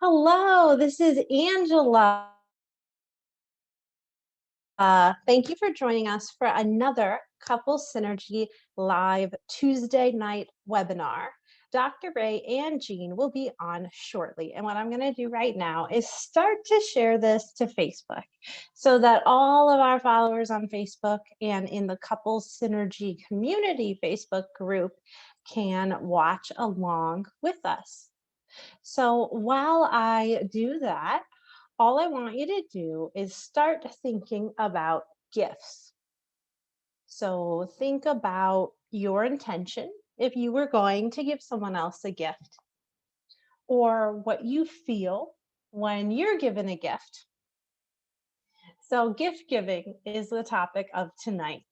Hello, this is Angela. Thank you for joining us for another Couple Synergy Live Tuesday night webinar. Dr. Ray and Jean will be on shortly. And what I'm going to do right now is start to share this to Facebook so that all of our followers on Facebook and in the Couple Synergy Community Facebook group can watch along with us. So while I do that, all I want you to do is start thinking about gifts. So think about your intention if you were going to give someone else a gift, or what you feel when you're given a gift. So gift giving is the topic of tonight.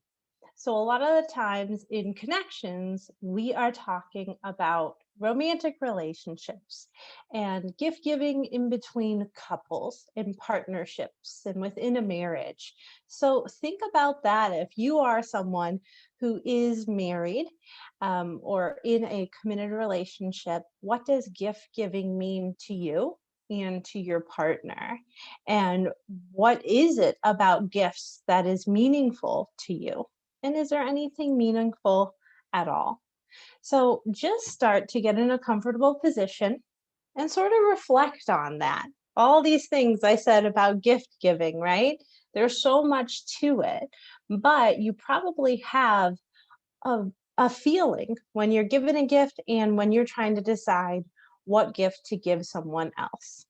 So a lot of the times in connections, we are talking about romantic relationships and gift giving in between couples and partnerships and within a marriage. So think about that. If you are someone who is married or in a committed relationship, what does gift giving mean to you and to your partner? And what is it about gifts that is meaningful to you? And is there anything meaningful at all? So just start to get in a comfortable position and sort of reflect on that. All these things I said about gift giving, right? There's so much to it, but you probably have a, a feeling when you're given a gift and when you're trying to decide what gift to give someone else.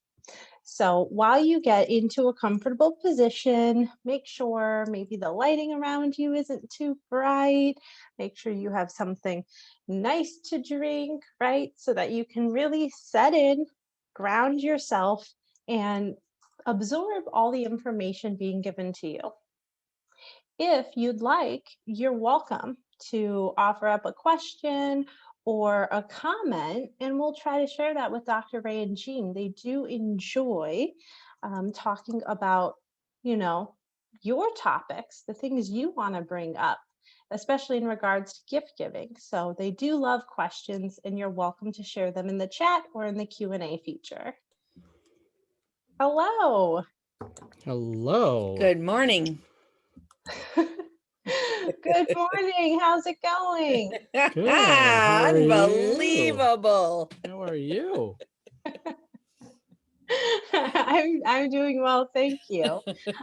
So while you get into a comfortable position, make sure maybe the lighting around you isn't too bright. Make sure you have something nice to drink, right? So that you can really set in, ground yourself, and absorb all the information being given to you. If you'd like, you're welcome to offer up a question or a comment, and we'll try to share that with Dr. Ray and Jean. They do enjoy talking about, you know, your topics, the things you want to bring up, especially in regards to gift giving. So they do love questions, and you're welcome to share them in the chat or in the Q&A feature. Hello. Hello. Good morning. Good morning. How's it going? Good. How are you? Unbelievable. How are you? I'm doing well, thank you.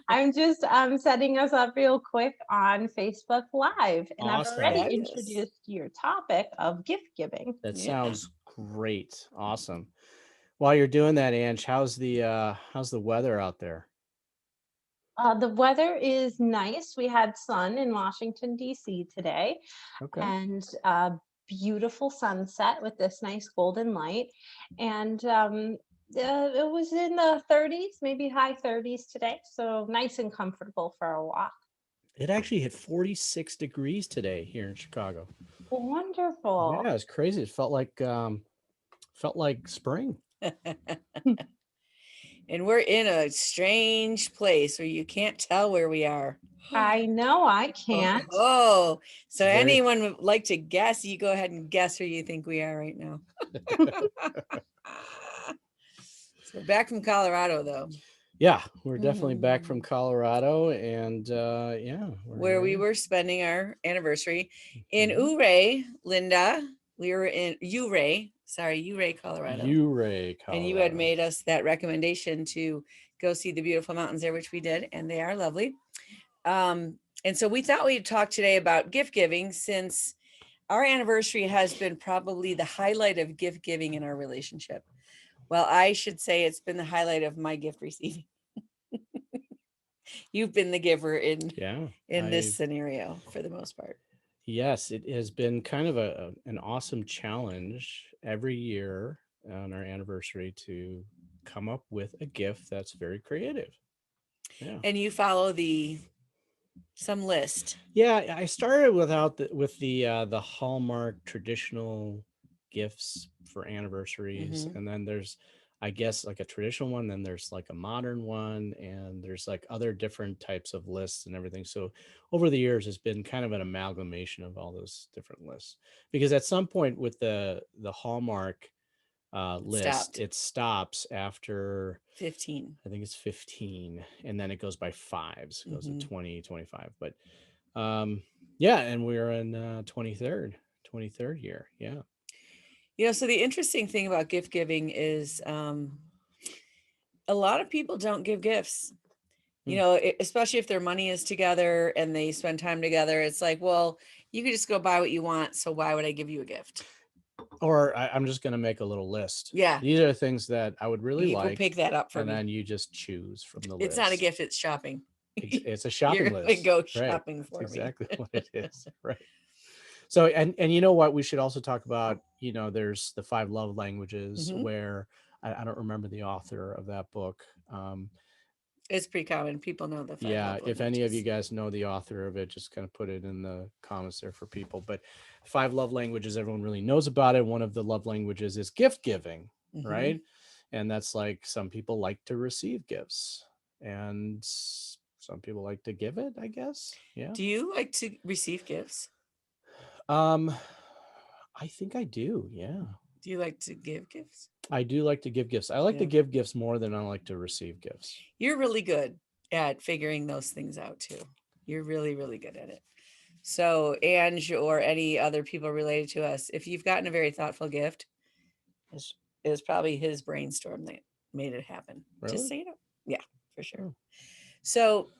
I'm just setting us up real quick on Facebook Live, and I've Awesome. already Fabulous. introduced your topic of gift giving. That Yeah. sounds great. Awesome. While you're doing that, Ange, how's the weather out there? The weather is nice. We had sun in Washington, D.C. today, Okay. and beautiful sunset with this nice golden light. And it was in the 30s, maybe high 30s today. So nice and comfortable for a walk. It actually hit 46 degrees today here in Chicago. Wonderful. Yeah, it's crazy. It felt like spring. And we're in a strange place where you can't tell where we are. I know I can't. Oh, so anyone would like to guess, you go ahead and guess where you think we are right now. So we're back from Colorado, though. Yeah, we're definitely back from Colorado, and where we were spending our anniversary in Ouray, Linda. We were in Ouray, Colorado. Ouray, Colorado. And you had made us that recommendation to go see the beautiful mountains there, which we did, and they are lovely. And so we thought we'd talk today about gift giving, since our anniversary has been probably the highlight of gift giving in our relationship. Well, I should say it's been the highlight of my gift receiving. You've been the giver in this scenario for the most part. Yes, it has been kind of an awesome challenge every year on our anniversary to come up with a gift that's very creative. Yeah. And you follow some list. Yeah, I started with the Hallmark traditional gifts for anniversaries, and then there's, I guess, like a traditional one, then there's like a modern one, and there's like other different types of lists and everything. So over the years, it's been kind of an amalgamation of all those different lists, because at some point with the Hallmark list, Stopped. it stops after 15. I think it's 15, and then it goes by fives. It goes to Mhm. 20, 25. But yeah, and we're in 23rd year. Yeah. So the interesting thing about gift giving is a lot of people don't give gifts. Hmm. Especially if their money is together and they spend time together. It's like, well, you could just go buy what you want. So why would I give you a gift? Or I'm just going to make a little list. Yeah. These are things that I would really You can like. pick that up for And me. then you just choose from the It's list. not a gift, it's shopping. It's a You're shopping gonna list. go Right. shopping for That's me. exactly what it is. Right. So, and you know what? We should also talk about, there's the 5 love languages Mhm. where I don't remember the author of that book. It's pretty common. People know the 5 Yeah, love if any of you languages. guys know the author of it, just kind of put it in the comments there for people. But 5 love languages, everyone really knows about it. One of the love languages is gift giving, Mhm. right? And that's like some people like to receive gifts and some people like to give it, I guess. Yeah. Do you like to receive gifts? I think I do. Yeah. Do you like to give gifts? I do like to give gifts. I like to Yeah. give gifts more than I like to receive gifts. You're really good at figuring those things out too. You're really, really good at it. So, Ange or any other people related to us, if you've gotten a very thoughtful gift, it was probably his brainstorm that made it happen. Really? Just so you know. Yeah, for sure. Oh. So,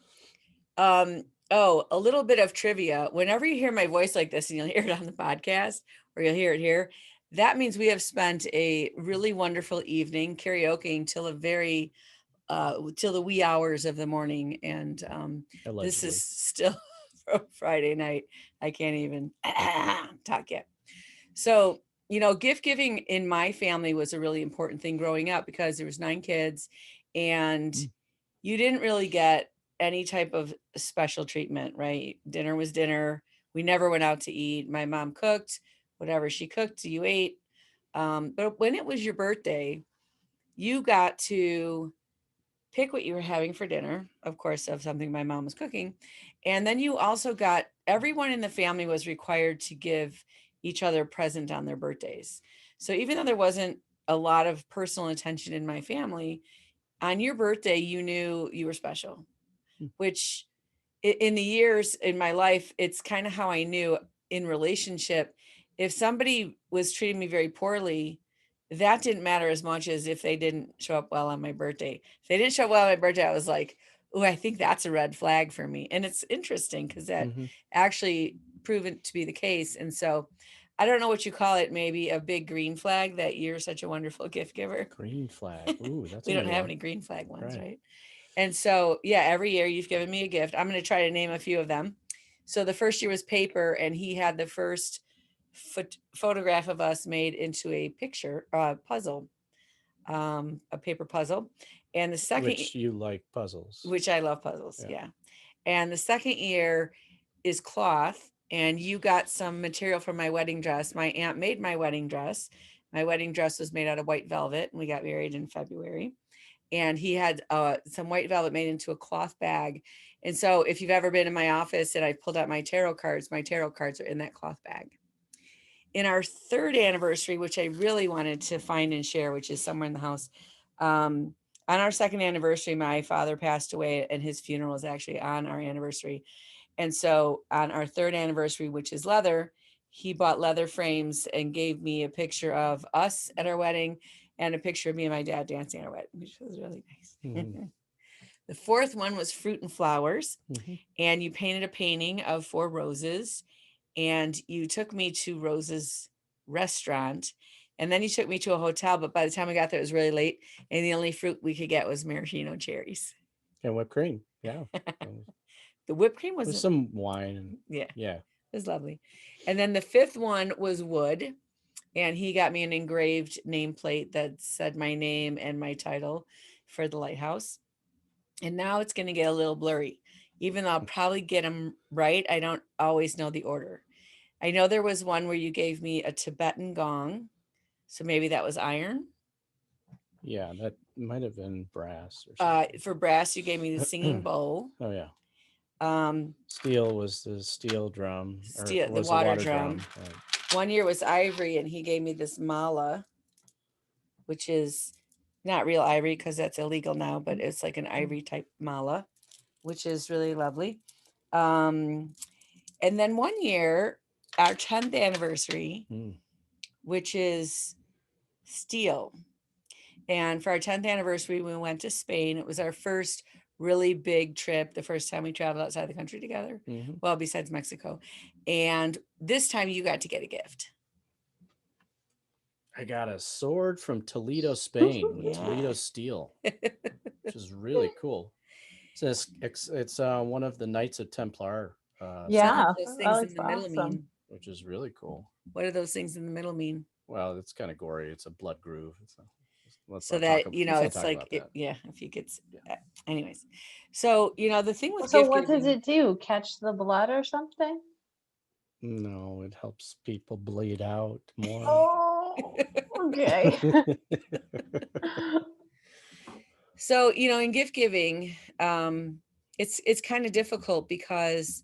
a little bit of trivia. Whenever you hear my voice like this and you'll hear it on the podcast or you'll hear it here, that means we have spent a really wonderful evening karaokeing till till the wee hours of the morning. And this Allegedly. is still from Friday night. I can't even talk yet. So, gift giving in my family was a really important thing growing up because there was 9 kids and you didn't really get any type of special treatment, right? Dinner was dinner. We never went out to eat. My mom cooked, whatever she cooked, you ate. But when it was your birthday, you got to pick what you were having for dinner, of course, of something my mom was cooking. And then you also got everyone in the family was required to give each other a present on their birthdays. So even though there wasn't a lot of personal attention in my family, on your birthday, you knew you were special, which in the years in my life, it's kind of how I knew in relationship. If somebody was treating me very poorly, that didn't matter as much as if they didn't show up well on my birthday. If they didn't show up well on my birthday, I was like, oh, I think that's a red flag for me. And it's interesting because that actually proven to be the case. And so I don't know what you call it, maybe a big green flag that you're such a wonderful gift giver. Green flag. Ooh, that's We a don't new have one. any green flag ones, Right. right? And so, yeah, every year you've given me a gift. I'm going to try to name a few of them. So the first year was paper, and he had the first photograph of us made into a picture puzzle, a paper puzzle. And the second, Which you like puzzles. which I love puzzles, yeah. And the second year is cloth, and you got some material from my wedding dress. My aunt made my wedding dress. My wedding dress was made out of white velvet, and we got married in February. And he had some white velvet made into a cloth bag. And so if you've ever been in my office and I pulled out my tarot cards are in that cloth bag. In our 3rd anniversary, which I really wanted to find and share, which is somewhere in the house, on our 2nd anniversary, my father passed away and his funeral was actually on our anniversary. And so on our 3rd anniversary, which is leather, he bought leather frames and gave me a picture of us at our wedding and a picture of me and my dad dancing at our wedding, which was really nice. The 4th one was fruit and flowers. And you painted a painting of 4 roses. And you took me to Rose's restaurant. And then you took me to a hotel. But by the time we got there, it was really late. And the only fruit we could get was maraschino cherries. And whipped cream. Yeah. The whipped cream With was some wine. And, yeah. It was lovely. And then the 5th one was wood. And he got me an engraved nameplate that said my name and my title for the lighthouse. And now it's going to get a little blurry. Even though I'll probably get them right, I don't always know the order. I know there was one where you gave me a Tibetan gong. So maybe that was iron. Yeah, that might have been brass or something. For brass, you gave me the singing bowl. Oh, yeah. Um, Steel was the steel drum. Steel, Or the was water drum. Right. One year was ivory, and he gave me this mala. which is not real ivory because that's illegal now, but it's like an ivory type mala, which is really lovely. And then one year, our 10th anniversary, which is steel. And for our 10th anniversary, we went to Spain. It was our first really big trip, the first time we traveled outside the country together. Well, besides Mexico. And this time you got to get a gift. I got a sword from Toledo, Spain, with Toledo steel, which is really cool. So it's one of the Knights of Templar. Yeah, Those that things looks in the middle awesome. mean. Which is really cool. What do those things in the middle mean? Well, it's kind of gory. It's a blood groove. So that, you know, it's like, yeah, if you get, anyways. So, you know, the thing with So gift what does giving, it do? Catch the blood or something? No, it helps people bleed out more. Oh, okay. so, you know, in gift giving, it's kind of difficult because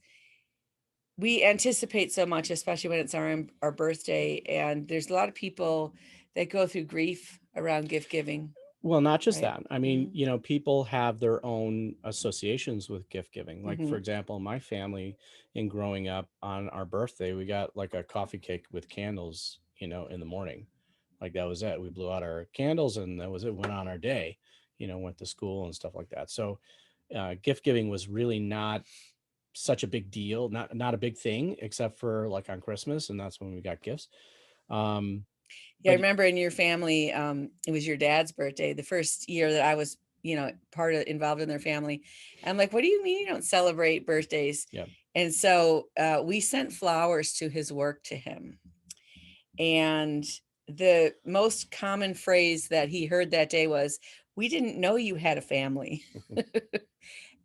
we anticipate so much, especially when it's our birthday, and there's a lot of people that go through grief around gift giving. Well, not just Right. that. I mean, you know, people have their own associations with gift giving. Like, for example, my family, in growing up, on our birthday, we got like a coffee cake with candles, you know, in the morning. Like, that was it. We blew out our candles and that was it. Went on our day, you know, went to school and stuff like that. So gift giving was really not such a big deal, not a big thing, except for like on Christmas, and that's when we got gifts. Yeah, I remember in your family, it was your dad's birthday, the first year that I was, you know, involved in their family. I'm like, what do you mean you don't celebrate birthdays? Yeah. And so we sent flowers to his work to him. And the most common phrase that he heard that day was, "We didn't know you had a family."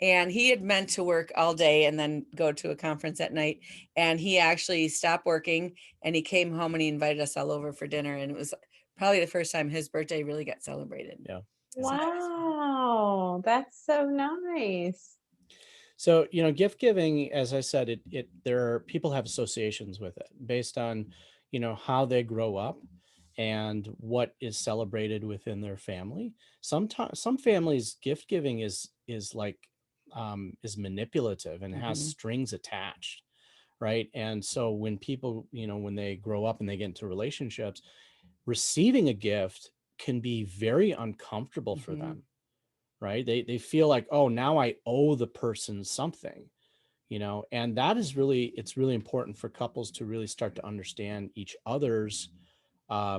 And he had meant to work all day and then go to a conference at night. And he actually stopped working and he came home and he invited us all over for dinner. And it was probably the first time his birthday really got celebrated. Yeah. Wow, that's so nice. So, you know, gift giving, as I said, there are people have associations with it based on, you know, how they grow up and what is celebrated within their family. Sometimes some families gift giving is like is manipulative and has strings attached, right? And so when people, you know, when they grow up and they get into relationships, receiving a gift can be very uncomfortable for them, right? They feel like, oh, now I owe the person something, you know, and that is really, it's really important for couples to really start to understand each other's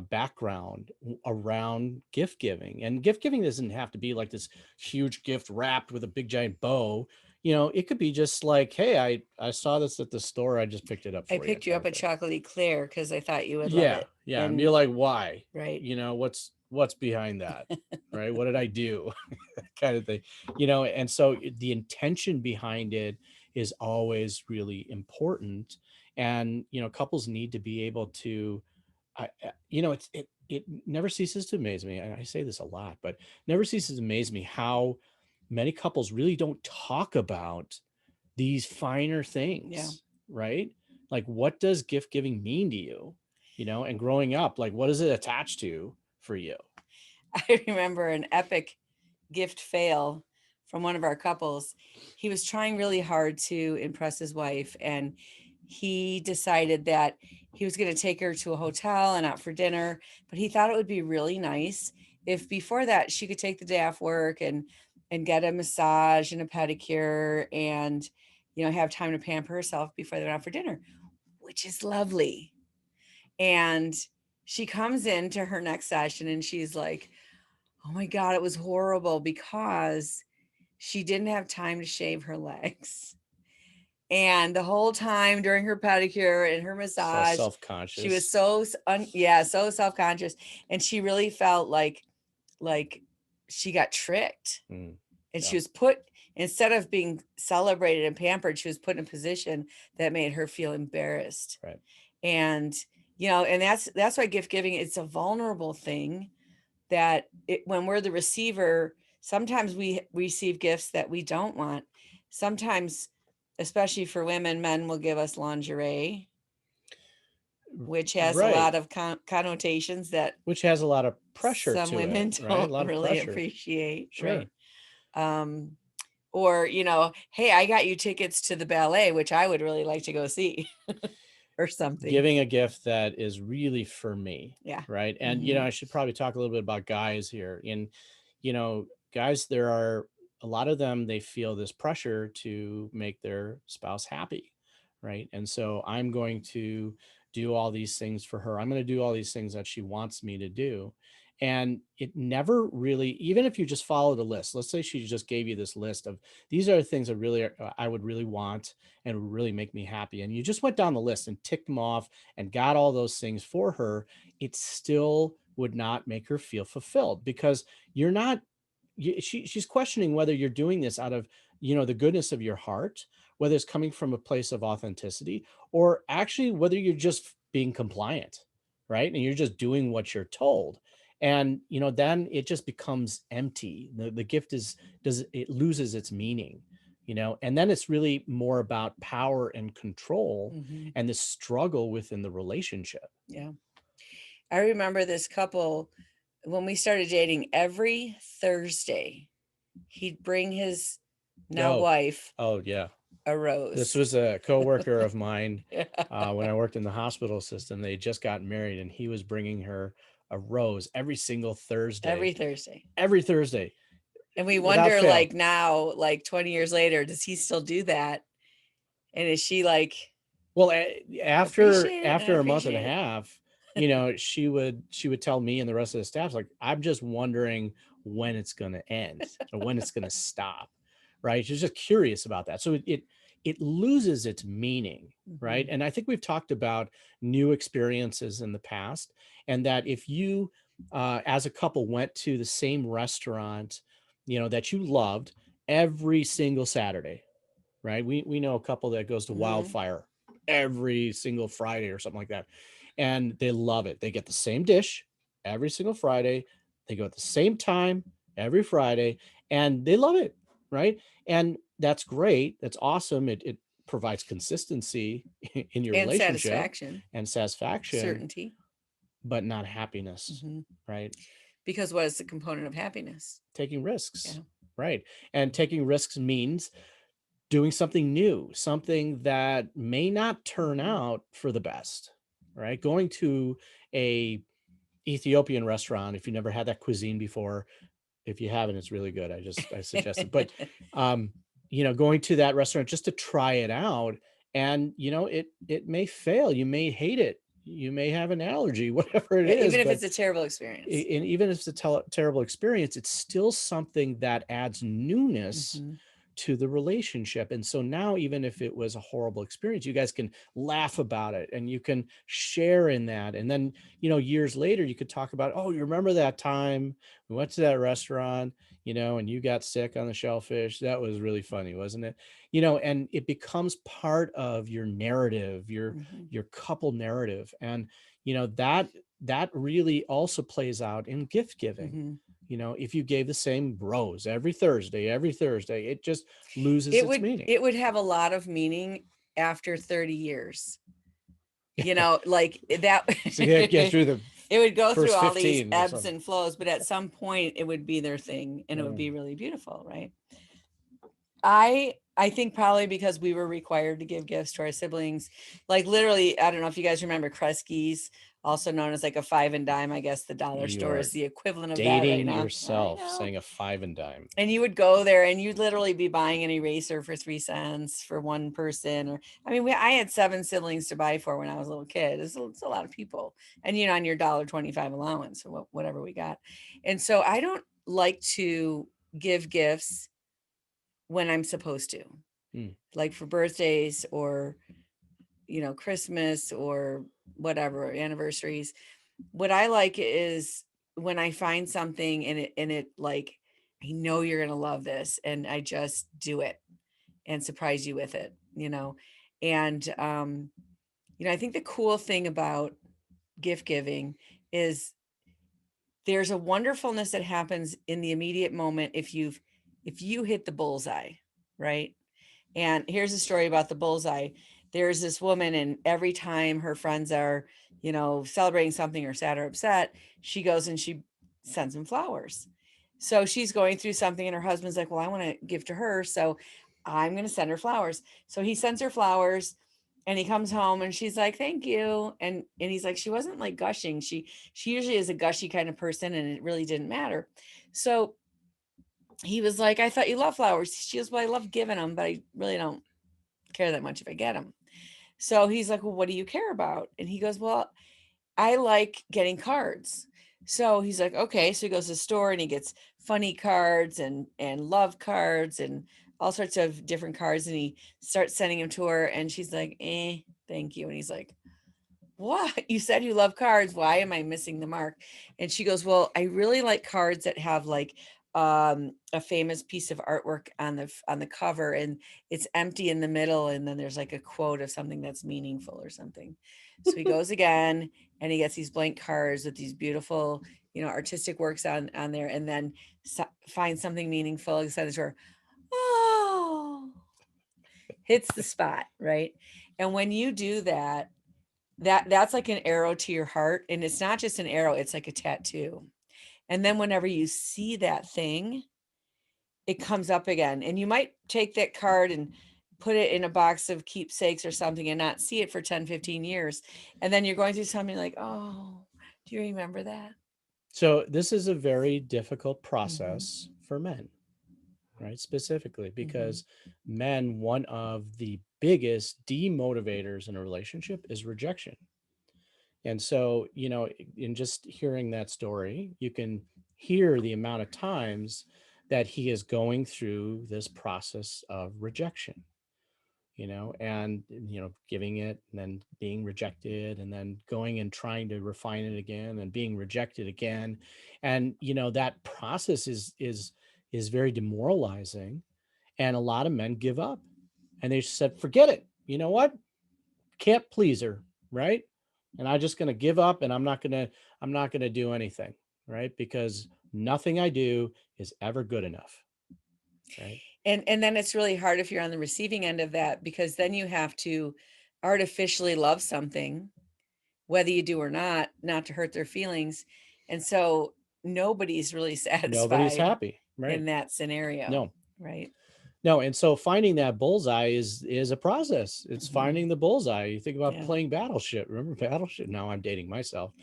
background around gift giving. And gift giving doesn't have to be like this huge gift wrapped with a big giant bow. You know, it could be just like, hey, I saw this at the store, I just picked it up for I you. picked you up a chocolate eclair because I thought you would love it. Yeah. And you're like, why? Right. You know, what's behind that? Right. What did I do? Kind of thing, you know. And so the intention behind it is always really important. And, you know, couples need to be able to, you know, it never ceases to amaze me. And I say this a lot, but never ceases to amaze me how many couples really don't talk about these finer things, right? Like, what does gift giving mean to you? You know, and growing up, like, what is it attached to for you? I remember an epic gift fail from one of our couples. He was trying really hard to impress his wife, and he decided that he was going to take her to a hotel and out for dinner, but he thought it would be really nice if before that she could take the day off work and get a massage and a pedicure and, you know, have time to pamper herself before they went out for dinner, which is lovely. And she comes into her next session and she's like, oh my God, it was horrible because she didn't have time to shave her legs. And the whole time during her pedicure and her massage, so self-conscious. she was so self-conscious. And she really felt like she got tricked. And she was put, instead of being celebrated and pampered, she was put in a position that made her feel embarrassed. Right. And, you know, and that's why gift giving, it's a vulnerable thing that when we're the receiver, sometimes we receive gifts that we don't want. Sometimes, especially for women, men will give us lingerie. which has a Right. lot of connotations that Which has a lot of pressure some to women it, right? A don't lot of really pressure. appreciate, Sure. right? Or, hey, I got you tickets to the ballet, which I would really like to go see or something. Giving a gift that is really for me. Yeah. Right. And, Mhm. I should probably talk a little bit about guys here. And, guys, there are a lot of them, they feel this pressure to make their spouse happy. Right. And so I'm going to do all these things for her. I'm going to do all these things that she wants me to do. And it never really, even if you just follow the list, let's say she just gave you this list of these are the things that really I would really want and would really make me happy. And you just went down the list and ticked them off and got all those things for her, it still would not make her feel fulfilled because you're not, she's questioning whether you're doing this out of, the goodness of your heart, whether it's coming from a place of authenticity, or actually whether you're just being compliant, right? And you're just doing what you're told. And, then it just becomes empty. The gift it loses its meaning, and then it's really more about power and control Mhm. and the struggle within the relationship. Yeah. I remember this couple when we started dating. Every Thursday, he'd bring his now Oh, wife oh yeah. a rose. This was a coworker of mine Yeah. when I worked in the hospital system. They just got married, and he was bringing her a rose every single Thursday. Every Thursday. Every Thursday. And we without wonder, fail. like now, like 20 years later, does he still do that? And is she like, Well, after appreciate it, I a month and a appreciate it. half, she would tell me and the rest of the staff, like, I'm just wondering when it's going to end or when it's going to stop, right? She's just curious about that. So it loses its meaning, right? Mhm. And I think we've talked about new experiences in the past, and that if you, as a couple, went to the same restaurant, that you loved every single Saturday, right? We know a couple that goes to Mhm. Wildfire every single Friday or something like that. And they love it. They get the same dish every single Friday. They go at the same time every Friday and they love it. Right. And that's great. That's awesome. It provides consistency in your And relationship satisfaction, and satisfaction, certainty. but not happiness. Mhm. Right. Because what is the component of happiness? Taking risks. Yeah. Right. And taking risks means doing something new, something that may not turn Mhm. out for the best, right? Going to a Ethiopian restaurant, if you never had that cuisine before, if you haven't, it's really good. I suggest it. But going to that restaurant just to try it out, and it may fail. You may hate it. You may have an allergy, whatever it Yeah, is. even if But it's a terrible experience. and even if it's a terrible experience, it's still something that adds newness Mhm. to the relationship. And so now, even if it was a horrible experience, you guys can laugh about it and you can share in that. And then, years later, you could talk about, oh, you remember that time we went to that restaurant, and you got sick on the shellfish. That was really funny, wasn't it? And it becomes part of your narrative, Mhm. your couple narrative. And, that really also plays out in gift giving. Mhm. If you gave the same rose every Thursday, it just loses its meaning. It would have a lot of meaning after 30 years. Like that. So you get through the It would go through first all these 15 or ebbs something. and flows, but at some point it would be their thing and it would Yeah. be really beautiful, right? I think probably because we were required to give gifts to our siblings, like literally, I don't know if you guys remember Kresge's, also known as like a 5 and dime. I guess the dollar You store are is the equivalent of that right Dating now. I yourself, know. saying a 5 and dime. And you would go there and you'd literally be buying an eraser for 3 cents for one person. Or, I mean, I had 7 siblings to buy for when I was a little kid. It's a lot of people. And, on your $1.25 allowance or whatever we got. And so I don't like to give gifts when I'm supposed to, like for birthdays or, Christmas or whatever, anniversaries. What I like is when I find something and it like, I know you're going to love this, and I just do it and surprise you with it, and, I think the cool thing about gift giving is there's a wonderfulness that happens in the immediate moment if you hit the bullseye, right? And here's a story about the bullseye. there's this woman, and every time her friends are, celebrating something or sad or upset, she goes and she sends them flowers. So she's going through something, and her husband's like, well, I want to give to her, so I'm going to send her flowers. So he sends her flowers, and he comes home, and she's like, thank you. And he's like, she wasn't like gushing. She usually is a gushy kind of person, and it really didn't matter. So he was like, I thought you love flowers. She goes, well, I love giving them, but I really don't care that much if I get them. So he's like, well, what do you care about? And he goes, well, I like getting cards. So he's like, okay. So he goes to the store, and he gets funny cards and love cards and all sorts of different cards. And he starts sending them to her, and she's like, thank you. And he's like, what? You said you love cards. Why am I missing the mark? And she goes, well, I really like cards that have like a famous piece of artwork on the cover, and it's empty in the middle, and then there's like a quote of something that's meaningful or something. So he goes again, and he gets these blank cards with these beautiful, artistic works on there, and then finds something meaningful and sends it to her. Oh, hits the spot, right? And when you do that, that's like an arrow to your heart, and it's not just an arrow, it's like a tattoo. And then whenever you see that thing, it comes up again, and you might take that card and put it in a box of keepsakes or something and not see it for 10-15 years, and then you're going through something like, oh, do you remember that? So this is a very difficult Mhm. process for men, right? Specifically Mhm. because men, one of the biggest demotivators in a relationship is rejection. And so, in just hearing that story, you can hear the amount of times that he is going through this process of rejection, and, giving it and then being rejected and then going and trying to refine it again and being rejected again. And, that process is very demoralizing. And a lot of men give up and they just said, forget it. You know what? Can't please her. Right. And I'm just going to give up, and I'm not going to do anything. Right. Because nothing I do is ever good enough. Right. And then it's really hard if you're on the receiving end of that, because then you have to artificially love something, whether you do or not to hurt their feelings. And so nobody's really Nobody's satisfied happy. Right. in that scenario. No. Right. No, and so finding that bullseye is a process. It's Mhm. finding the bullseye. You think about Yeah. playing Battleship. Remember Battleship? Now I'm dating myself.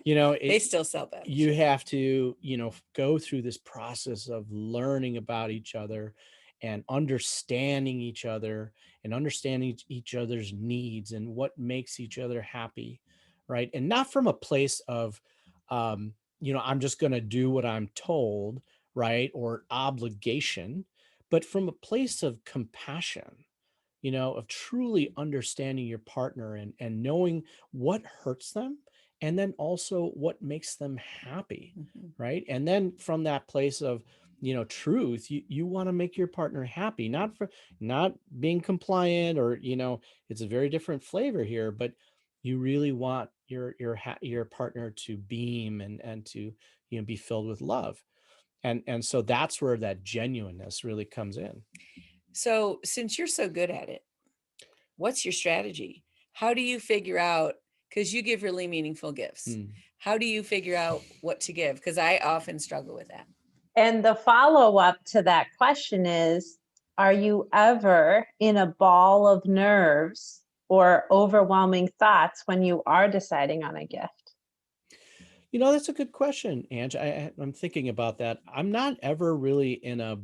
They still sell You Battleship. have to, go through this process of learning about each other and understanding each other and understanding each other's needs and what makes each other happy, right? And not from a place of, I'm just going to do what I'm told, right? Or obligation, but from a place of compassion, of truly understanding your partner and knowing what hurts them and then also what makes them happy, Mhm. right? And then from that place of, truth, you want to make your partner happy, not being compliant or, it's a very different flavor here, but you really want your partner to beam and to, be filled with love. And so that's where that genuineness really comes in. So since you're so good at it, what's your strategy? How do you figure out, because you give really meaningful gifts, Mm. how do you figure out what to give? Because I often struggle with that. And the follow-up to that question is, are you ever in a ball of nerves or overwhelming thoughts when you are deciding on a gift? That's a good question, Ange. I'm thinking about that. I'm not ever really in a,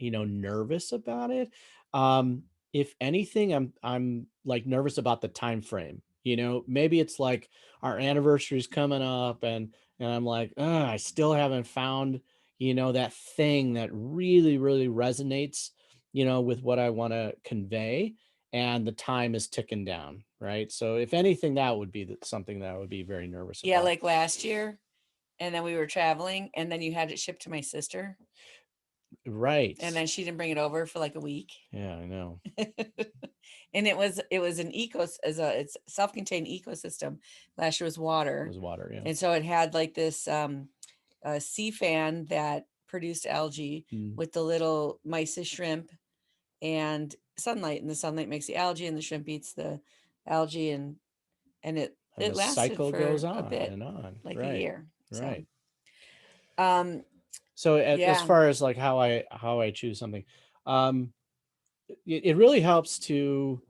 nervous about it. Um, if anything, I'm like nervous about the time frame. Maybe it's like our anniversary's coming up, and I'm like, I still haven't found, that thing that really, really resonates, with what I want to convey, and the time is ticking down, right? So if anything, that would be something that I would be very nervous Yeah, about. like last year, and then we were traveling, and then you had it shipped to my sister, Right. and then she didn't bring it over for like a week. Yeah, I know. And it was an it's self-contained ecosystem. Last year was It water. was water, yeah. And so it had like this sea fan that produced algae Mm. with the little mysis shrimp, and sunlight, and the sunlight makes the algae, and the shrimp eats the algae, and it And the lasted cycle for goes a on bit, and on. like a Right. year. So, Right. um, So as yeah, far as like how I choose something, um, it really helps to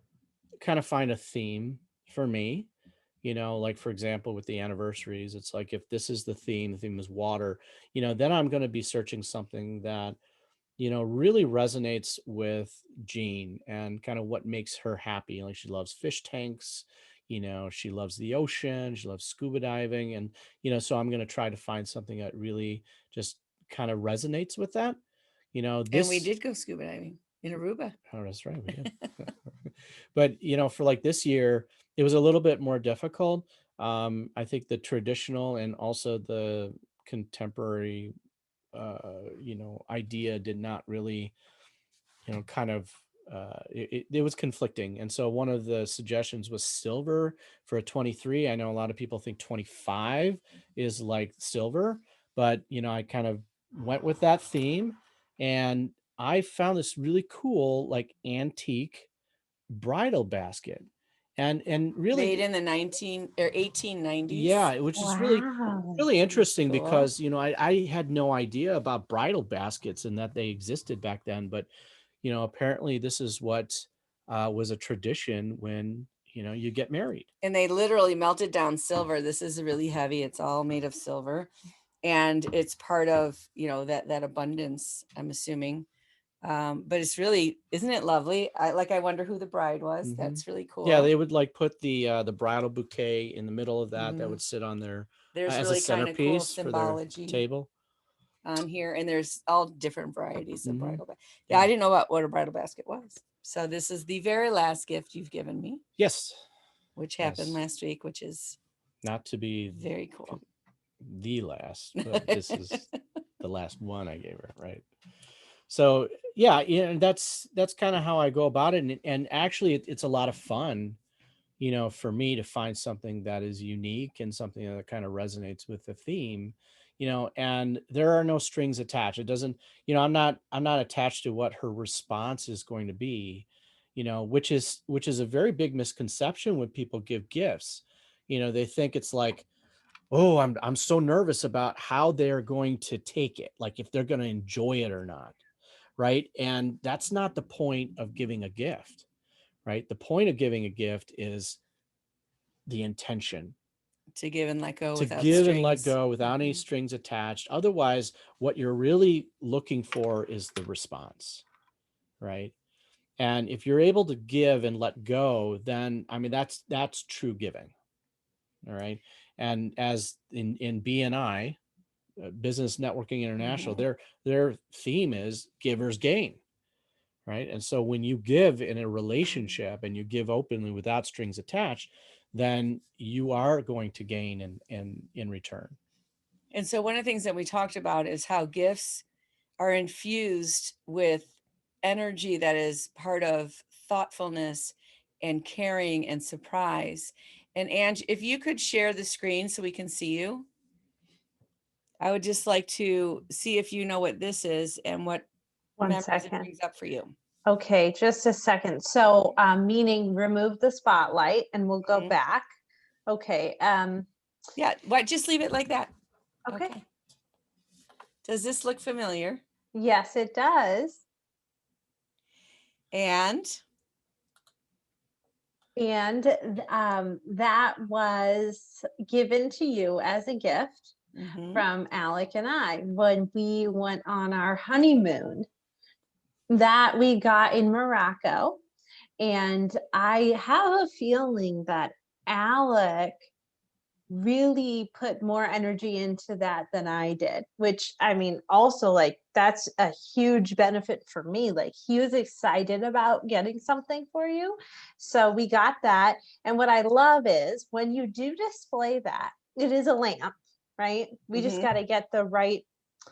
kind of find a theme for me. Like for example, with the anniversaries, it's like if this is the theme is water, then I'm going to be searching something that, really resonates with Jean and kind of what makes her happy. Like she loves fish tanks, she loves the ocean, she loves scuba diving. And, so I'm going to try to find something that really just kind of resonates with that. and we This, did go scuba diving in Aruba. oh, that's right, we did. But, for like this year, it was a little bit more difficult. I think the traditional and also the contemporary idea did not really, kind of it was conflicting. And so one of the suggestions was silver for a 23. I know a lot of people think 25 is like silver, but I kind of went with that theme, and I found this really cool like antique bridal basket. And Made really, in the 19 or 1890s. yeah, which is really Wow. really That's interesting cool. because I had no idea about bridal baskets and that they existed back then. But apparently this is what was a tradition when you get married. And they literally melted down silver. This is really heavy. It's all made of silver, and it's part of that abundance, I'm assuming. But it's really, isn't it lovely? I wonder who the bride was. Hmm. That's really Yeah, cool. they would like put the bridal bouquet in the middle of that Mhm. would sit on there There's as a really kind of cool centerpiece for their symbology table. on here, and there's all different varieties of Hmm. bridal. Yeah, Yeah. I didn't know about what a bridal basket was. So this is the very last gift you've given me, Yes. which happened Yes. last week, which is Not to be very cool. the last, but this is the last one I gave her, right? So yeah, and that's kind of how I go about it. And actually it's a lot of fun, for me to find something that is unique and something that kind of resonates with the theme, and there are no strings attached. It doesn't, I'm not attached to what her response is going to be, which is a very big misconception when people give gifts. They think it's like, oh, I'm so nervous about how they're going to take it, like if they're going to enjoy it or not, right? And that's not the point of giving a gift, right? The point of giving a gift is the intention To give and let go to without give and let strings. go without any Mhm. strings attached. Otherwise, what you're really looking for is the response, right? And if you're able to give and let go, then I mean that's true giving. All right. And as in BNI, Business Networking International, Mhm. their theme is givers gain, right? And so when you give in a relationship and you give openly without strings attached, then you are going to gain in return. And so one of the things that we talked about is how gifts are infused with energy that is part of thoughtfulness and caring and surprise. And Ange, if you could share the screen so we can see you, I would just like to see if you know what this is and what One memories it second. brings up for you. Okay, just a second. So, meaning remove the spotlight and we'll go Mhm. back. Okay. Yeah, what? Just leave it like that. Okay. Okay. Does this look familiar? Yes, it does. And And that was given to you as a gift mhm. from Alec and I when we went on our honeymoon that we got in Morocco. And I have a feeling that Alec really put more energy into that than I did, which I mean, also like that's a huge benefit for me. Like he was excited about getting something for you. So we got that. And what I love is when you do display that, it is a lamp, right? We just Mhm. got to get the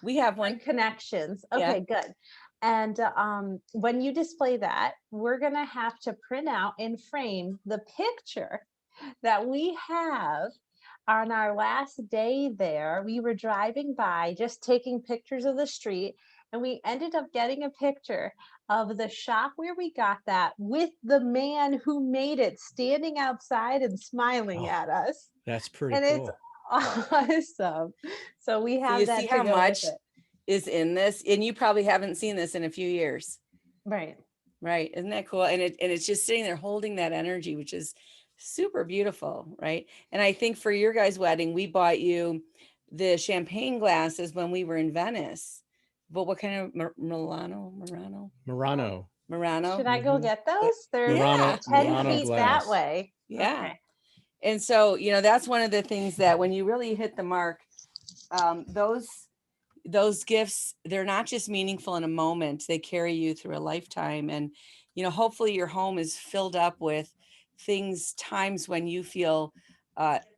We have right one. connections. Yeah. Okay, good. And when you display that, we're going to have to print out and frame the picture that we have on our last day there. We were driving by just taking pictures of the street, And we ended up getting a picture of the shop where we got that with the man who made it standing outside and smiling Oh, at us. that's pretty And it's cool. awesome. So we So you have see that to how go with much it. is in this, and you probably haven't seen this in a few years. Right. Right. Isn't that cool? And it's just sitting there holding that energy, which is super beautiful, right? And I think for your guys' wedding, we bought you the champagne glasses when we were in Venice. But what kind of Murano. Should I go Mhm. get those? They're Yeah. 10 Murano feet that glass. way. Yeah. Okay. And so, that's one of the things that when you really hit the mark, those gifts, they're not just meaningful in a moment, they carry you through a lifetime. And hopefully your home is filled up with times when you feel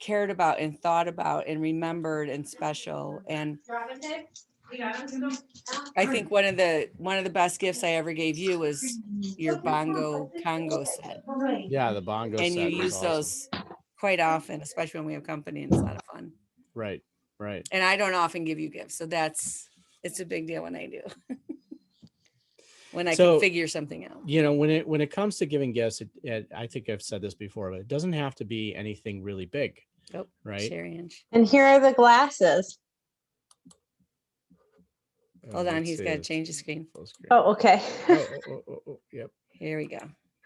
cared about and thought about and remembered and special. And I think one of the best gifts I ever gave you was your bongo congo set, Yeah, the bongo and you set was use awesome. those quite often, especially when we have company, and it's a lot of fun. Right. Right. And I don't often give you gifts, so it's a big deal when I do. When I can So, figure something out. when it comes to giving gifts, I think I've said this before, but it doesn't have to be anything really big, Oh, right? Sherry Inch. And here are the glasses. Hold on, let's he's see, got to it's change the screen. full screen. Oh, okay. Yep. Here we go.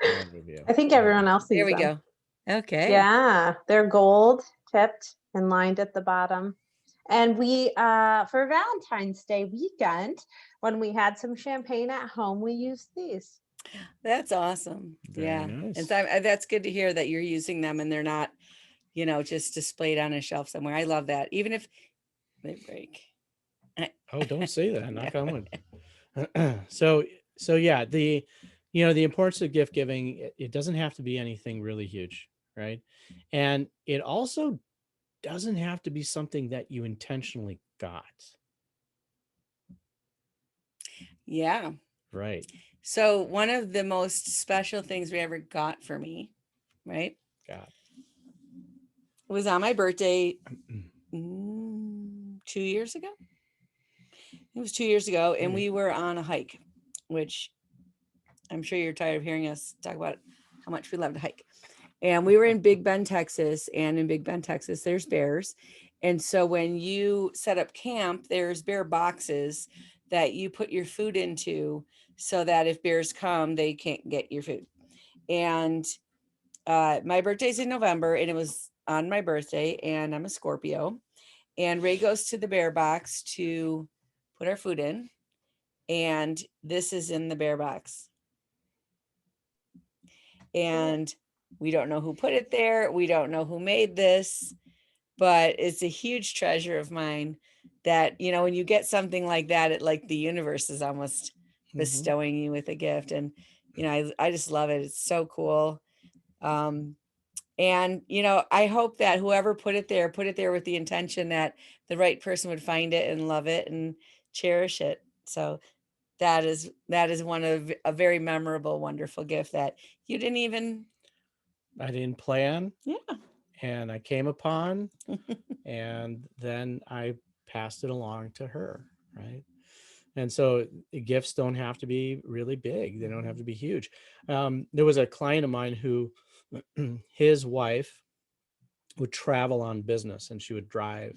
Overview. I think everyone else There sees we them. go. Okay. Yeah, they're gold tipped and lined at the bottom. And we, for Valentine's Day weekend, when we had some champagne at home, we used these. That's awesome. Very Yeah. nice. And so that's good to hear that you're using them and they're not, just displayed on a shelf somewhere. I love that. Even if they break. Oh, don't say that. Knock on wood. So yeah, the importance of gift giving, it doesn't have to be anything really huge, right? And it also doesn't have to be something that you intentionally got. Yeah. Right. So one of the most special things we ever got for me, right, Got. was on my birthday 2 years ago. It was 2 years ago, and we were on a hike, which I'm sure you're tired of hearing us talk about how much we love to hike. And we were in Big Bend, Texas, and in Big Bend, Texas, there's bears. And so when you set up camp, there's bear boxes that you put your food into so that if bears come, they can't get your food. And my birthday's in November, and it was on my birthday, and I'm a Scorpio. And Ray goes to the bear box to put our food in, and this is in the bear box. And we don't know who put it there. We don't know who made this, but it's a huge treasure of mine that, when you get something like that, it like the universe is almost bestowing you with a gift. And, I just love it. It's so cool. And, I hope that whoever put it there with the intention that the right person would find it and love it and cherish it. So that is one of a very memorable, wonderful gift that you didn't even. I didn't plan. Yeah. And I came upon, and then I passed it along to her. Right. And so gifts don't have to be really big. They don't have to be huge. There was a client of mine who his wife would travel on business and she would drive.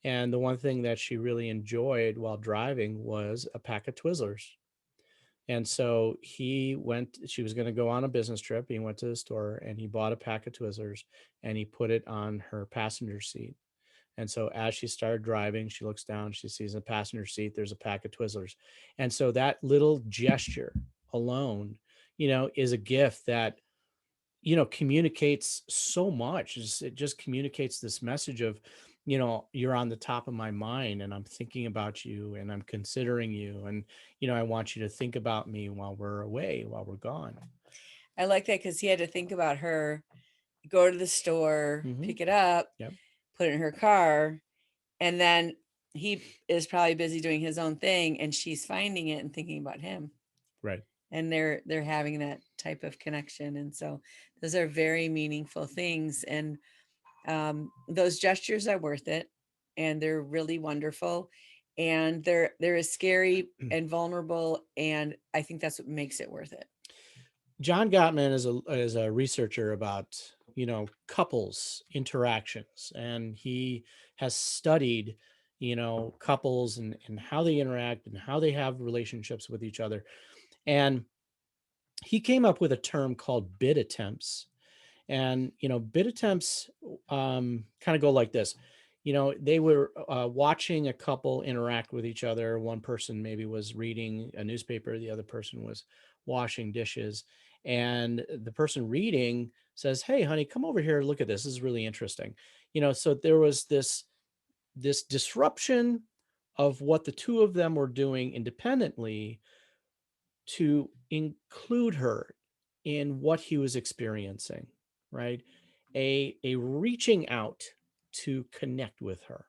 And the one thing that she really enjoyed while driving was a pack of Twizzlers. And so she was going to go on a business trip. He went to the store and he bought a pack of Twizzlers and he put it on her passenger seat. And so as she started driving, she looks down, she sees in the passenger seat, there's a pack of Twizzlers. And so that little gesture alone, is a gift that, communicates so much. It just communicates this message of, you're on the top of my mind and I'm thinking about you and I'm considering you. And, I want you to think about me while we're away, while we're gone. I like that because he had to think about her, go to the store, pick it up, put it in her car, and then he is probably busy doing his own thing and she's finding it and thinking about him. Right. And they're having that type of connection. And so those are very meaningful things. And those gestures are worth it. And they're really wonderful. and they're scary and vulnerable, and I think that's what makes it worth it. John Gottman is a researcher about, couples interactions, and he has studied, couples and how they interact and how they have relationships with each other. And he came up with a term called bid attempts. And, bid attempts kind of go like this. They were watching a couple interact with each other. One person maybe was reading a newspaper, the other person was washing dishes. And the person reading says, "Hey, honey, come over here. Look at this. This is really interesting." So there was this disruption of what the two of them were doing independently to include her in what he was experiencing, right? A reaching out to connect with her.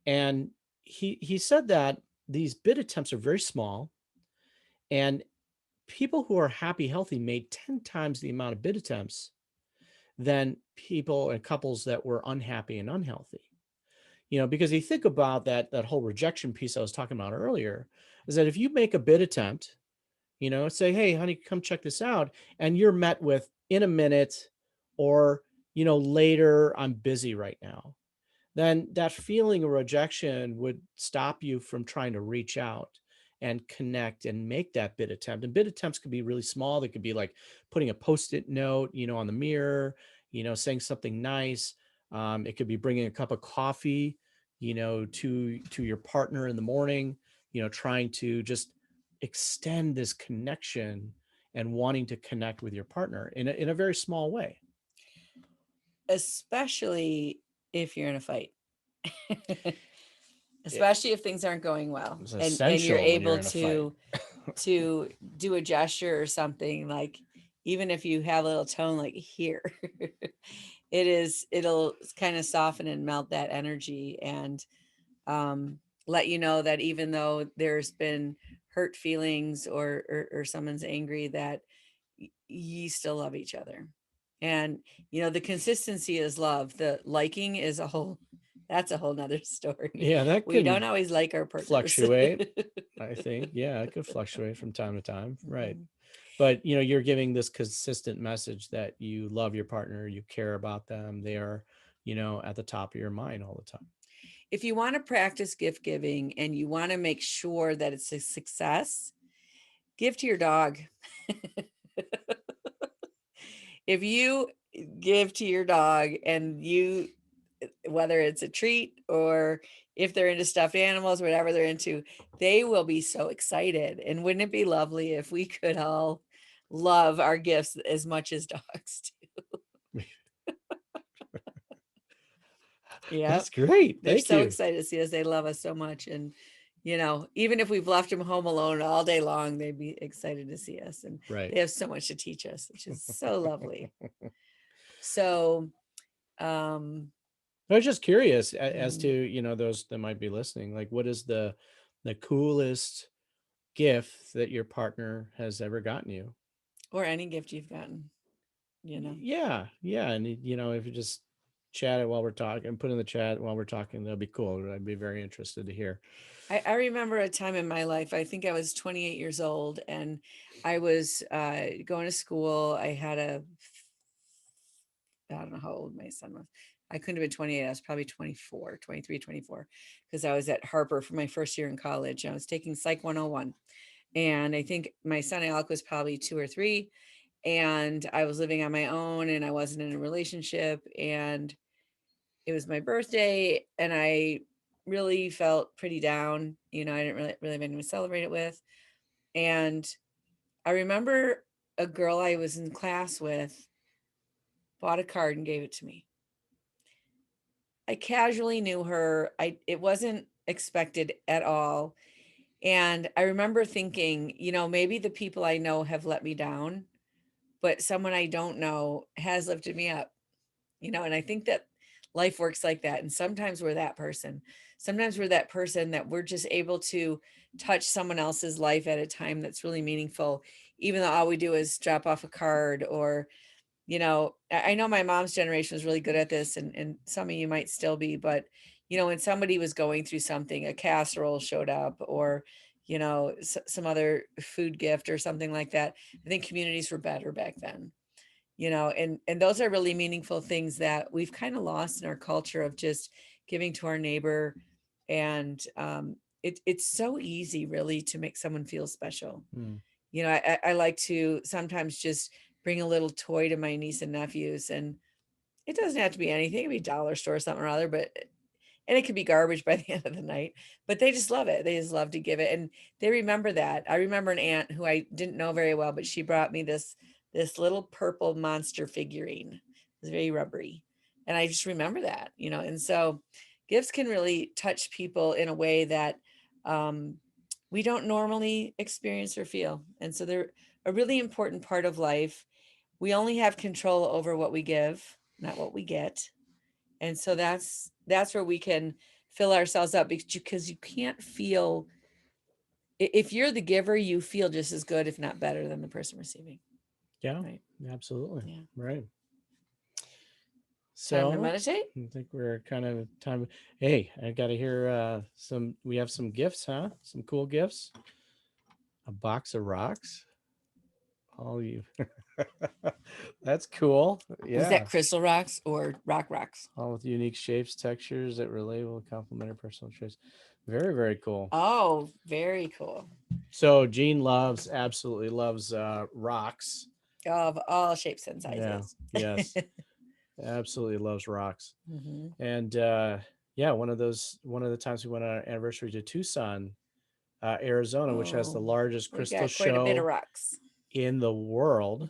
And he said that these bid attempts are very small, and people who are happy, healthy made 10 times the amount of bid attempts than people and couples that were unhappy and unhealthy. Because you think about that whole rejection piece I was talking about earlier, is that if you make a bid attempt, say, "Hey, honey, come check this out," and you're met with "in a minute," or, "later, I'm busy right now," then that feeling of rejection would stop you from trying to reach out and connect and make that bid attempt. And bid attempts could be really small. They could be like putting a post-it note, on the mirror, saying something nice. It could be bringing a cup of coffee, to your partner in the morning, trying to just extend this connection and wanting to connect with your partner in a very small way. Especially if you're in a fight. Especially if things aren't going well, It's and you're essential when you're able in a fight. to do a gesture or something, like, even if you have a little tone like here, it'll kind of soften and melt that energy, and let you know that even though there's been hurt feelings, or someone's angry, that you still love each other. And the consistency is love. The liking is that's a whole nother story. Yeah, that We don't can always like our partners. fluctuate. I think, yeah, it could fluctuate from time to time, right? Mhm. But you're giving this consistent message that you love your partner, you care about them, they are, at the top of your mind all the time. If you want to practice gift giving and you want to make sure that it's a success, give to your dog. If you give to your dog, and whether it's a treat, or if they're into stuffed animals, whatever they're into, they will be so excited. And wouldn't it be lovely if we could all love our gifts as much as dogs do? Yeah, That's great. they're Thank so you. excited to see us. They love us so much. And even if we've left them home alone all day long, they'd be excited to see us. And Right. they have so much to teach us, which is so lovely. So, I was just curious as to, mhm. those that might be listening, like what is the coolest gift that your partner has ever gotten you? Or any gift you've gotten. Yeah, yeah, and if you just chat it while we're talking, put in the chat while we're talking, that'll be cool. I'd be very interested to hear. I remember a time in my life, I think I was 28 years old, and I was going to school. I don't know how old my son was. I couldn't have been 28. I was probably 24, 23, 24, because I was at Harper for my first year in college. I was taking Psych 101. And I think my son Alec was probably 2 or 3. And I was living on my own, and I wasn't in a relationship. And it was my birthday, and I really felt pretty down. I didn't really have anyone to celebrate it with. And I remember a girl I was in class with bought a card and gave it to me. I casually knew her. It wasn't expected at all. And I remember thinking, maybe the people I know have let me down, but someone I don't know has lifted me up. And I think that life works like that. And sometimes we're that person. Sometimes we're that person that we're just able to touch someone else's life at a time that's really meaningful, even though all we do is drop off a card. Or I know my mom's generation was really good at this, and some of you might still be, but when somebody was going through something, a casserole showed up, or, some other food gift or something like that. I think communities were better back then, and those are really meaningful things that we've kind of lost in our culture of just giving to our neighbor. And it's so easy really to make someone feel special. Mm. I like to sometimes just bring a little toy to my niece and nephews, and it doesn't have to be anything. It could be dollar store or something or other, and it could be garbage by the end of the night, but they just love it. They just love to give it. And they remember that. I remember an aunt who I didn't know very well, but she brought me this little purple monster figurine. It was very rubbery. And I just remember that, and so gifts can really touch people in a way that we don't normally experience or feel. And so they're a really important part of life. We only have control over what we give, not what we get. And so that's where we can fill ourselves up, because you can't feel, if you're the giver, you feel just as good, if not better, than the person receiving. Yeah, Right. absolutely. Yeah. Right. Time to So meditate. I think we're kind of time. Hey, I got to hear we have some gifts, huh? Some cool gifts. A box of rocks. All you. That's cool. Was Yeah. that crystal rocks or rocks? All with unique shapes, textures that relatable, complementary personal traits. Very, very cool. Oh, very cool. So Jean absolutely loves rocks. Of all shapes and Yeah. sizes. Yes. Absolutely loves rocks. Mm-hmm. And one of the times we went on our anniversary to Tucson, Arizona, which has the largest We crystal got quite a bit of show rocks. in the world.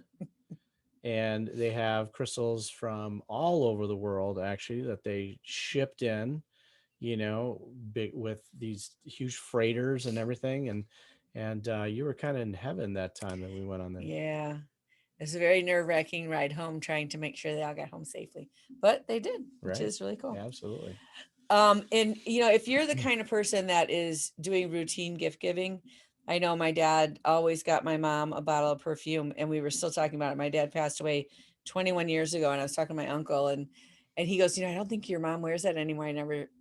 And they have crystals from all over the world, actually, that they shipped in, big with these huge freighters and everything. And you were kind of in heaven that time that we went on there. Yeah. It's a very nerve-wracking ride home, trying to make sure they all got home safely, but they did, which Right. is really cool. Absolutely. And if you're the kind of person that is doing routine gift giving, I know my dad always got my mom a bottle of perfume, and we were still talking about it. My dad passed away 21 years ago, and I was talking to my uncle, and he goes, I don't think your mom wears that anymore.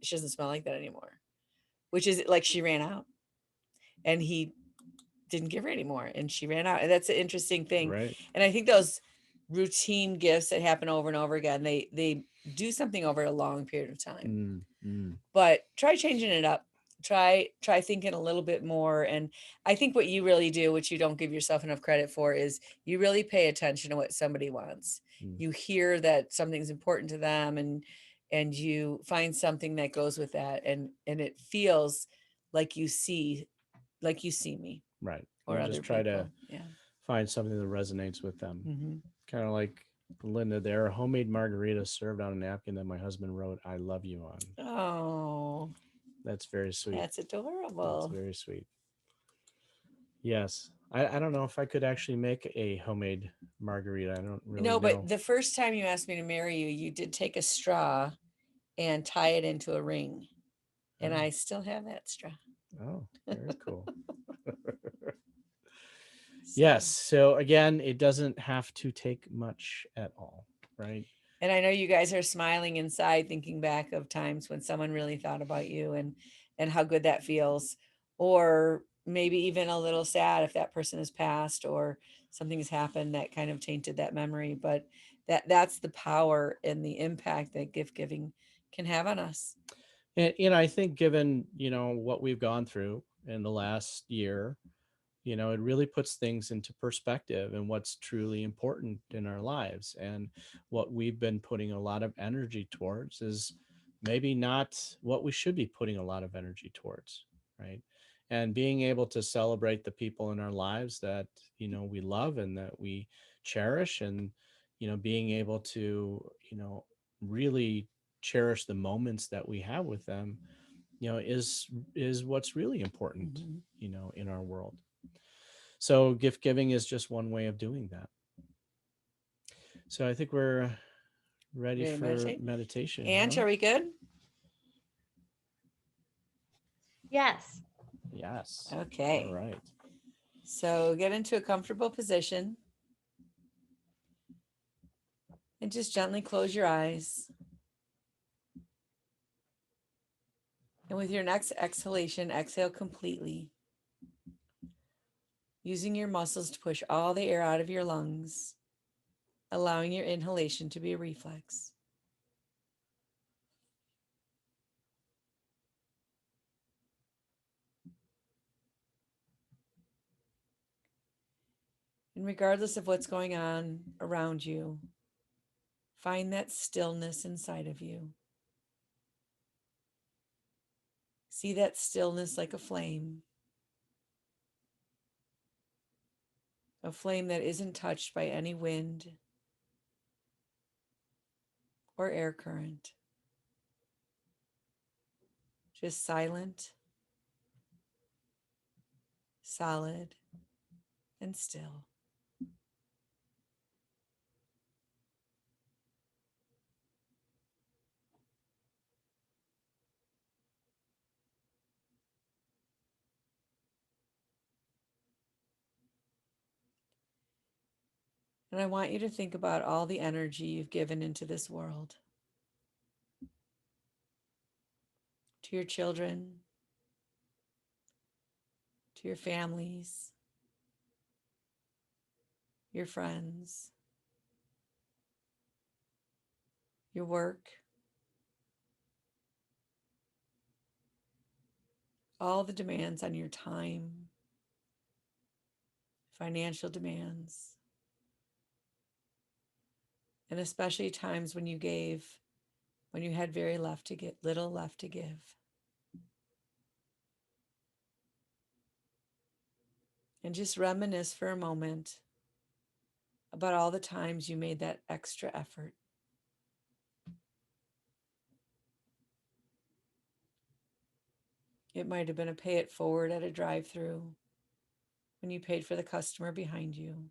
She doesn't smell like that anymore, which is like she ran out, and he didn't give her anymore, and she ran out. And that's an interesting thing. Right. And I think those routine gifts that happen over and over again, they do something over a long period of time. But try changing it up. Try thinking a little bit more. And I think what you really do, which you don't give yourself enough credit for, is you really pay attention to what somebody wants. You hear that something's important to them, and you find something that goes with that, and it feels like you see me. Right. Or You other just try people. to find something that resonates with them. Mm-hmm. Kind of like Linda there, a homemade margarita served on a napkin that my husband wrote "I love you" on. Oh, That's very sweet. that's adorable. That's very sweet. Yes. I don't know if I could actually make a homemade margarita. I don't really know. But the first time you asked me to marry you, you did take a straw and tie it into a ring. And I still have that straw. Oh, very cool. Yes. So again, it doesn't have to take much at all, right? And I know you guys are smiling inside, thinking back of times when someone really thought about you, and how good that feels. Or maybe even a little sad if that person has passed, or something has happened that kind of tainted that memory. But that's the power and the impact that gift giving can have on us. And I think given, what we've gone through in the last year, it really puts things into perspective and what's truly important in our lives. And what we've been putting a lot of energy towards is maybe not what we should be putting a lot of energy towards, right? And being able to celebrate the people in our lives that, we love and that we cherish, and, being able to, really cherish the moments that we have with them, is what's really important, in our world. So gift giving is just one way of doing that. So I think we're ready for meditation. And are we good? Yes. Yes. Okay. All right. So get into a comfortable position and just gently close your eyes. And with your next exhalation, exhale completely, using your muscles to push all the air out of your lungs, allowing your inhalation to be a reflex. And regardless of what's going on around you, find that stillness inside of you. See that stillness like a flame that isn't touched by any wind or air current. Just silent, solid, and still. And I want you to think about all the energy you've given into this world, to your children, to your families, your friends, your work, all the demands on your time, financial demands, and especially times when you gave, when you had very left to get, little left to give. And just reminisce for a moment about all the times you made that extra effort. It might have been a pay it forward at a drive-through when you paid for the customer behind you,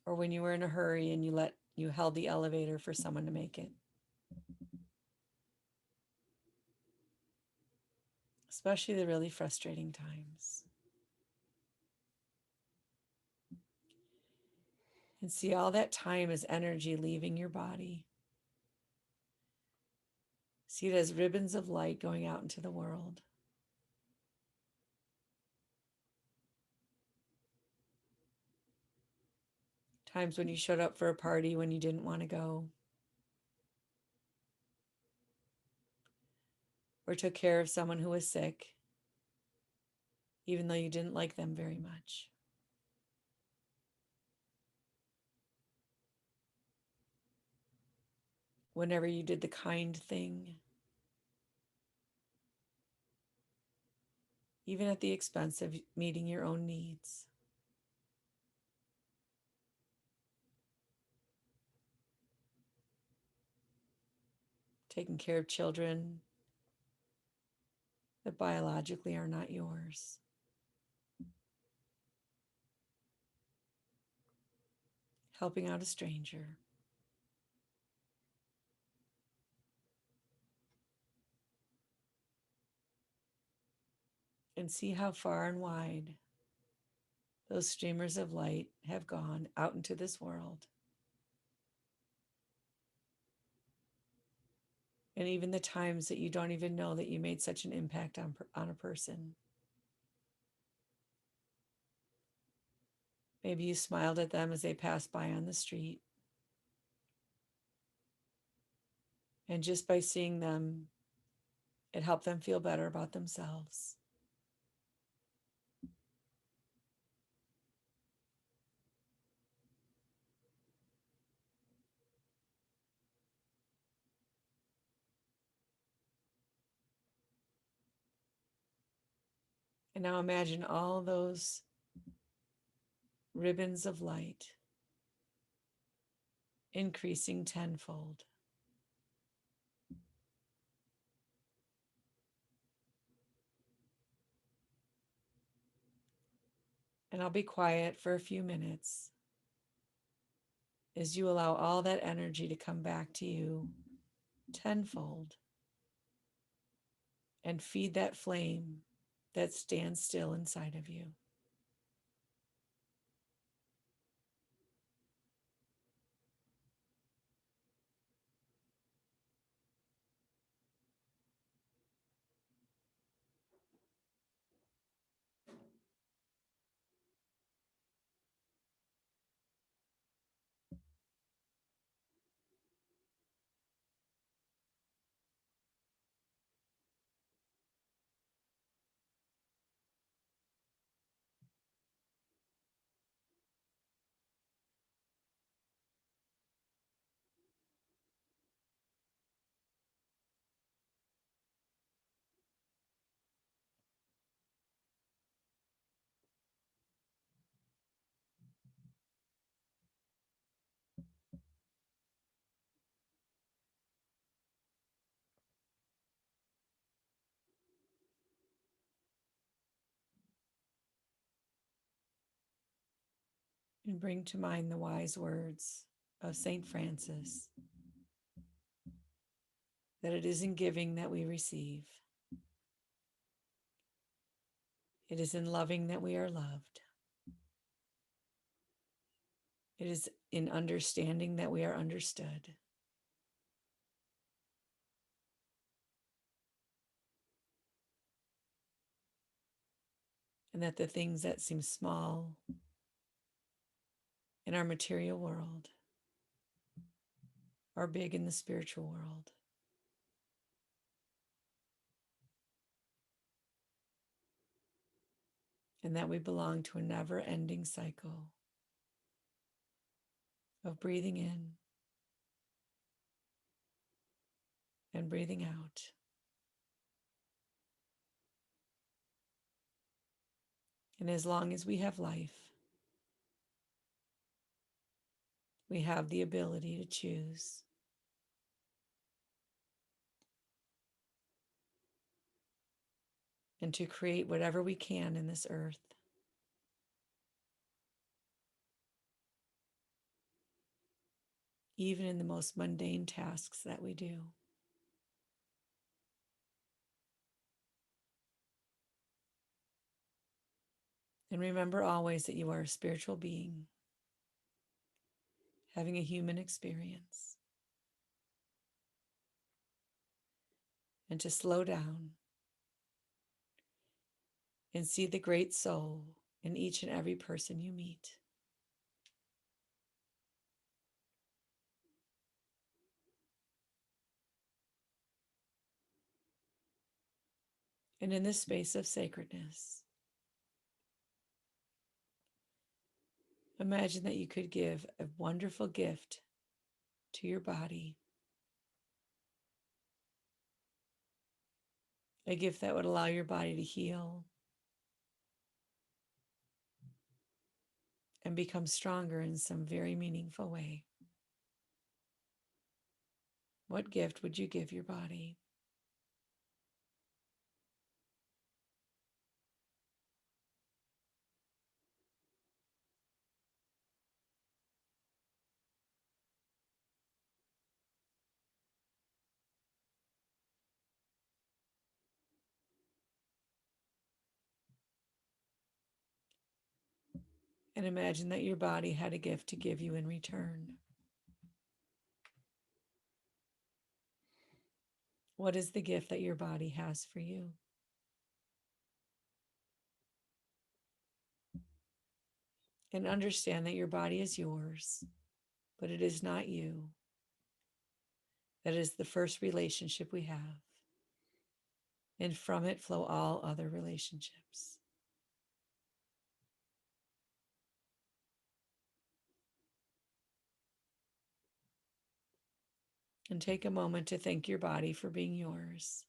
or when you were in a hurry and you held the elevator for someone to make it. Especially the really frustrating times. And see all that time as energy leaving your body. See it as ribbons of light going out into the world. Times when you showed up for a party when you didn't want to go, or took care of someone who was sick, even though you didn't like them very much. Whenever you did the kind thing, even at the expense of meeting your own needs. Taking care of children that biologically are not yours. Helping out a stranger. And see how far and wide those streamers of light have gone out into this world. And even the times that you don't even know that you made such an impact on a person. Maybe you smiled at them as they passed by on the street. And just by seeing them, it helped them feel better about themselves. And now imagine all those ribbons of light increasing tenfold. And I'll be quiet for a few minutes as you allow all that energy to come back to you tenfold and feed that flame that stands still inside of you. And bring to mind the wise words of St. Francis, that it is in giving that we receive. It is in loving that we are loved. It is in understanding that we are understood. And that the things that seem small in our material world are big in the spiritual world. And that we belong to a never-ending cycle of breathing in and breathing out. And as long as we have life, we have the ability to choose. And to create whatever we can in this earth. Even in the most mundane tasks that we do. And remember always that you are a spiritual being, having a human experience. And to slow down and see the great soul in each and every person you meet. And in this space of sacredness, imagine that you could give a wonderful gift to your body. A gift that would allow your body to heal and become stronger in some very meaningful way. What gift would you give your body? And imagine that your body had a gift to give you in return. What is the gift that your body has for you? And understand that your body is yours, but it is not you. That is the first relationship we have. And from it flow all other relationships. And take a moment to thank your body for being yours.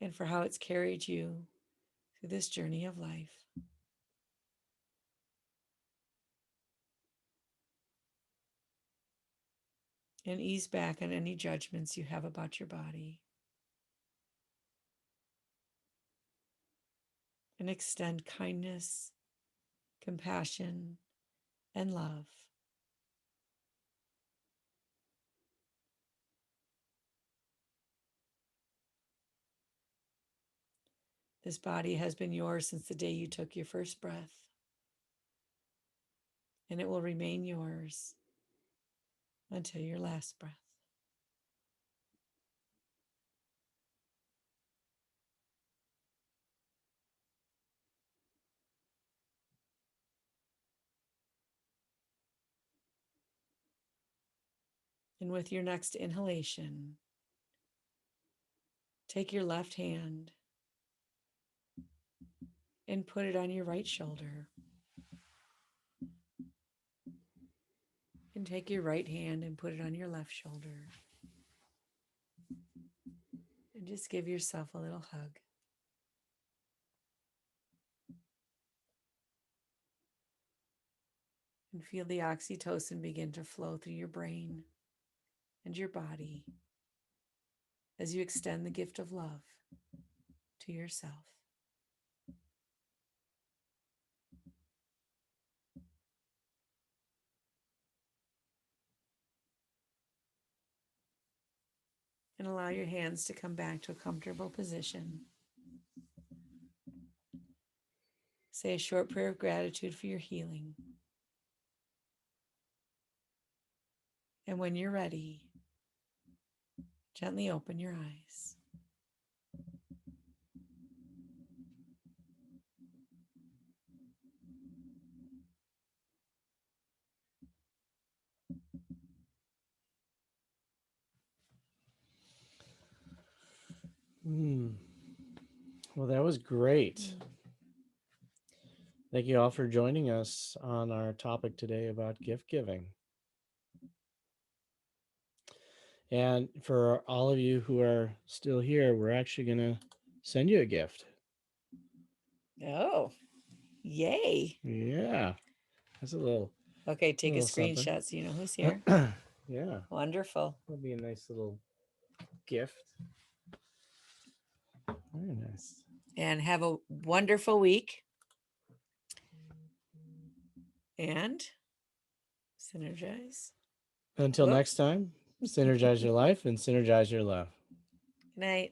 And for how it's carried you through this journey of life. And ease back on any judgments you have about your body. And extend kindness, compassion, and love. This body has been yours since the day you took your first breath, and it will remain yours until your last breath. And with your next inhalation, take your left hand and put it on your right shoulder. And take your right hand and put it on your left shoulder. And just give yourself a little hug. And feel the oxytocin begin to flow through your brain and your body as you extend the gift of love to yourself. and allow your hands to come back to a comfortable position. Say a short prayer of gratitude for your healing. And when you're ready, gently open your eyes. Well, that was great. Thank you all for joining us on our topic today about gift giving. And for all of you who are still here, we're actually going to send you a gift. Oh, yay. Yeah. That's a little, Okay, take a little something. screenshot so you know who's here. Yeah. Wonderful. That'll be a nice little gift. Very nice. And have a wonderful week. And synergize. Until Whoop. next time, synergize your life and synergize your love. Good night.